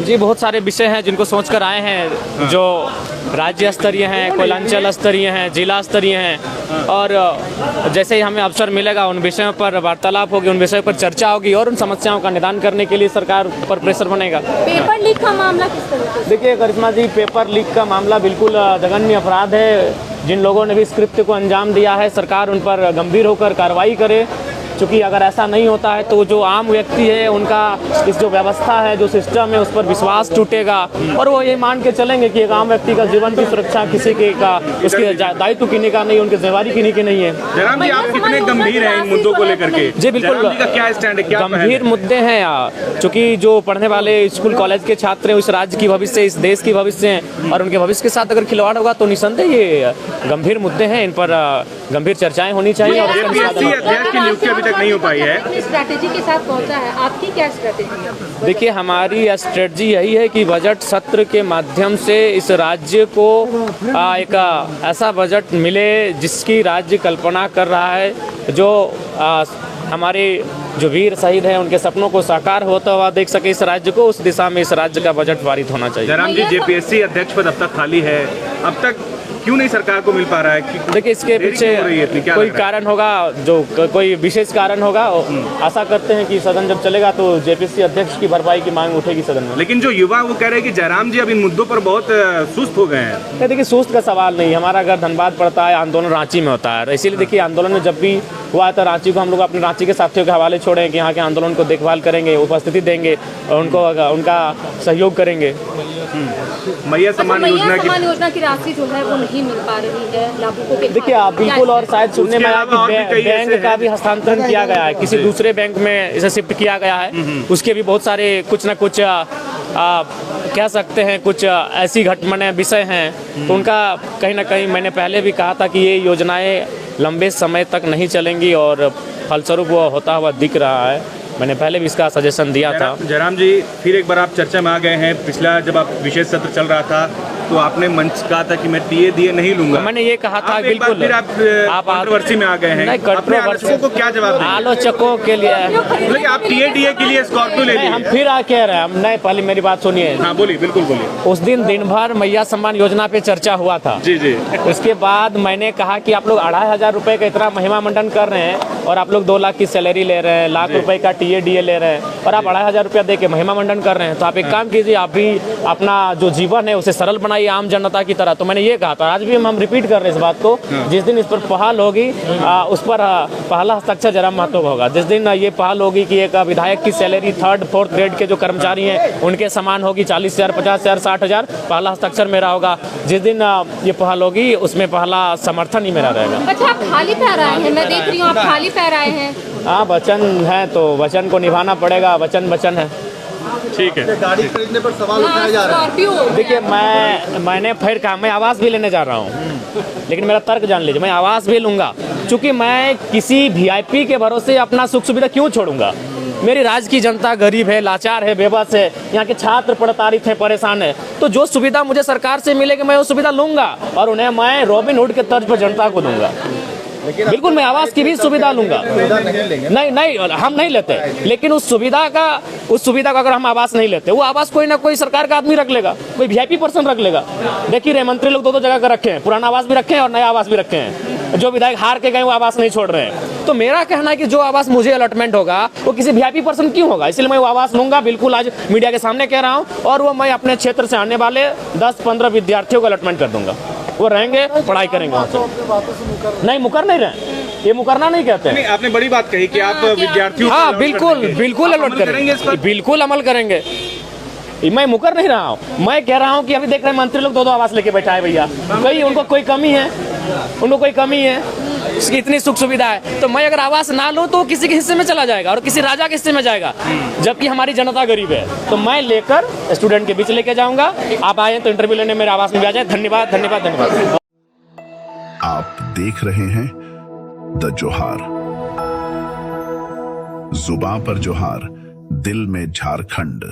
जी, बहुत सारे विषय हैं जिनको सोच कर आए हैं, जो राज्य स्तरीय हैं, कोई अंचल स्तरीय हैं, जिला स्तरीय हैं, और जैसे ही हमें अवसर मिलेगा उन विषयों पर वार्तालाप होगी, उन विषयों पर चर्चा होगी और उन समस्याओं का निदान करने के लिए सरकार पर प्रेशर बनेगा। पेपर लीक का मामला किस तरह से? देखिए करिश्मा जी, पेपर लीक का मामला बिल्कुल जघन्य अपराध है। जिन लोगों ने भी इस कृत्य को अंजाम दिया है, सरकार उन पर गंभीर होकर कार्रवाई करे, क्योंकि अगर ऐसा नहीं होता है तो जो आम व्यक्ति है उनका इस जो व्यवस्था है, जो सिस्टम है, उस पर विश्वास टूटेगा और वो ये मान के चलेंगे कि एक आम व्यक्ति का जीवन की सुरक्षा किसी के का उसके दायित्व किन्हीं का नहीं, उनकी जिम्मेदारी किन्हीं की नहीं है। जयराम जी, आप कितने गंभीर हैं इन मुद्दों को लेकर के? जी बिल्कुल, जयराम जी का क्या स्टैंड है, क्या गंभीर मुद्दे हैं, चूँकि जो पढ़ने वाले स्कूल कॉलेज के छात्र हैं, इस राज्य की भविष्य, इस देश की भविष्य हैं और उनके भविष्य के साथ अगर खिलवाड़ होगा तो निसंदेह ये गंभीर मुद्दे हैं, इन पर गंभीर चर्चाएं होनी चाहिए। और जेपीएससी अध्यक्ष की नियुक्ति अभी तक नहीं हो पाई है, स्ट्रैटेजी के साथ पहुंचा है, आपकी क्या स्ट्रैटेजी है? देखिए, हमारी स्ट्रेटजी यही है कि बजट सत्र के माध्यम से इस राज्य को एक ऐसा बजट मिले जिसकी राज्य कल्पना कर रहा है, जो हमारे जो वीर शहीद हैं उनके सपनों को साकार होता हुआ देख सके इस राज्य को, उस दिशा में इस राज्य का बजट पारित होना चाहिए। जयराम जी, जेपीएससी अध्यक्ष पद अब तक खाली है, अब तक क्यों नहीं सरकार को मिल पा रहा है? देखिए, इसके पीछे कोई कारण होगा, जो कोई विशेष कारण होगा। आशा करते हैं कि सदन जब चलेगा तो जेपीएससी अध्यक्ष की भरपाई की मांग उठेगी सदन में। लेकिन जो युवा वो कह रहे हैं कि जयराम जी अब इन मुद्दों पर बहुत सुस्त हो गए हैं। देखिए, सुस्त का सवाल नहीं, हमारा अगर धनबाद पड़ता है, आंदोलन रांची में होता है, इसीलिए देखिए आंदोलन में जब भी हुआ था रांची को हम लोग अपने रांची के साथियों के हवाले छोड़े कि यहाँ के आंदोलन को देखभाल करेंगे, उपस्थिति देंगे और उनका सहयोग करेंगे। मैया सम्मान योजना की राशि जो है वो नहीं मिल पा रही है लाभुकों के। देखिए, आप बिल्कुल, और शायद सुनने में आया कि बैंक का भी हस्तांतरण किया गया है, किसी दूसरे बैंक में इसे शिफ्ट किया गया है, उसके भी बहुत सारे कुछ न कुछ कह सकते हैं कुछ ऐसी घटनाएं विषय हैं, तो उनका कहीं ना कहीं मैंने पहले भी कहा था कि ये योजनाएं लंबे समय तक नहीं चलेंगी और फलस्वरूप वो होता हुआ दिख रहा है। मैंने पहले भी इसका सजेशन दिया था। जयराम जी, फिर एक बार आप चर्चा में आ गए हैं। पिछला जब आप विशेष सत्र चल रहा था तो आपने मंच कहा था कि मैं टीए दिए नहीं लूंगा, मैंने ये कहा था। बिल्कुल, फिर आप कंट्रोवर्सी में आ गए हैं। अपने आलोचकों को क्या जवाब देंगे? आलोचकों के लिए आप टीए के लिए स्कॉर्पियो ले लिए। हम फिर कह रहे हैं, हम नहीं, पहले मेरी बात सुनिए। हाँ बोलिए, बिल्कुल बोलिए। उस दिन भर मैया सम्मान योजना पे चर्चा हुआ था। जी जी। उसके बाद मैंने कहा कि आप लोग 2500 रुपए का इतना महिमा मंडन कर रहे हैं और आप लोग 2 लाख की सैलरी ले रहे हैं, लाख रुपए का टीए ले रहे हैं और आप 2500 रुपया दे के महिमा मंडन कर रहे हैं, तो आप एक काम कीजिए, आप भी अपना जो जीवन है उसे सरल बनाइए आम जनता की तरह। तो मैंने ये कहा था, आज भी हम रिपीट कर रहे हैं इस बात को। जिस दिन इस पर पहल होगी उस पर पहला हस्ताक्षर जयराम महतो का होगा। जिस दिन ये पहल होगी कि एक विधायक की सैलरी 3rd 4th ग्रेड के जो कर्मचारी हैं उनके समान होगी, 40,000, 50,000, 60,000, पहला हस्ताक्षर मेरा होगा। जिस दिन ये पहल होगी उसमें पहला समर्थन ही मेरा रहेगा। अच्छा, आप खाली पैर आए हैं, मैं देख रही हूँ आप खाली पैर आए हैं। हाँ, वचन है तो वचन को निभाना पड़ेगा, वचन है। ठीक है। गाड़ी खरीदने पर सवाल उठाया जा रहा है। देखिए, मैंने फिर कहा मैं आवास भी लेने जा रहा हूँ, लेकिन मेरा तर्क जान लीजिए, मैं आवास भी लूँगा, क्योंकि मैं किसी वीआईपी के भरोसे अपना सुख सुविधा क्यों छोड़ूंगा। मेरी राज्य की जनता गरीब है, लाचार है, बेबस है, यहाँ के छात्र प्रताड़ित है, परेशान है, तो जो सुविधा मुझे सरकार से मिलेगी मैं वो सुविधा लूँगा और उन्हें मैं रॉबिन हुड के तर्ज पर जनता को दूंगा। बिल्कुल, मैं आवास की भी सुविधा लूंगा। नहीं, हम नहीं लेते, लेकिन उस सुविधा का अगर हम आवास नहीं लेते, वो आवास कोई ना कोई सरकार का आदमी रख लेगा, कोई वीआईपी पर्सन रख लेगा। देखिए रहे, मंत्री लोग 2 जगह का रखे हैं, पुराना आवास भी रखे हैं और नया आवास भी रखे हैं। जो विधायक हार के गए वो आवास नहीं छोड़ रहे हैं। तो मेरा कहना है कि जो आवास मुझे अलॉटमेंट होगा वो किसी वीआईपी पर्सन क्यों होगा, इसलिए मैं वो आवास लूंगा। बिल्कुल, आज मीडिया के सामने कह रहा हूँ, और वो मैं अपने क्षेत्र से आने वाले 10-15 विद्यार्थियों को अलॉटमेंट कर दूंगा। वो रहेंगे, पढ़ाई करेंगे। नहीं, मुकर नहीं रहे, ये मुकरना नहीं कहते हैं। आपने बड़ी बात कही कि आप विद्यार्थियों, हाँ बिल्कुल अलॉट करेंगे, बिल्कुल अमल करेंगे। मैं मुकर नहीं रहा हूँ, मैं कह रहा हूँ कि अभी देख रहे हैं मंत्री लोग 2 आवास लेके बैठा है भैया, कहीं उनको कोई कमी है, उसकी इतनी सुख सुविधा है, तो मैं अगर आवास ना लूँ तो किसी के हिस्से में चला जाएगा और किसी राजा के हिस्से में जाएगा, जबकि हमारी जनता गरीब है। तो मैं लेकर स्टूडेंट के बीच लेके जाऊंगा। आप आए तो इंटरव्यू लेने मेरे आवास में भी आ जाए। धन्यवाद। आप देख रहे हैं द जोहार, जुबां पर जोहार, दिल में झारखंड।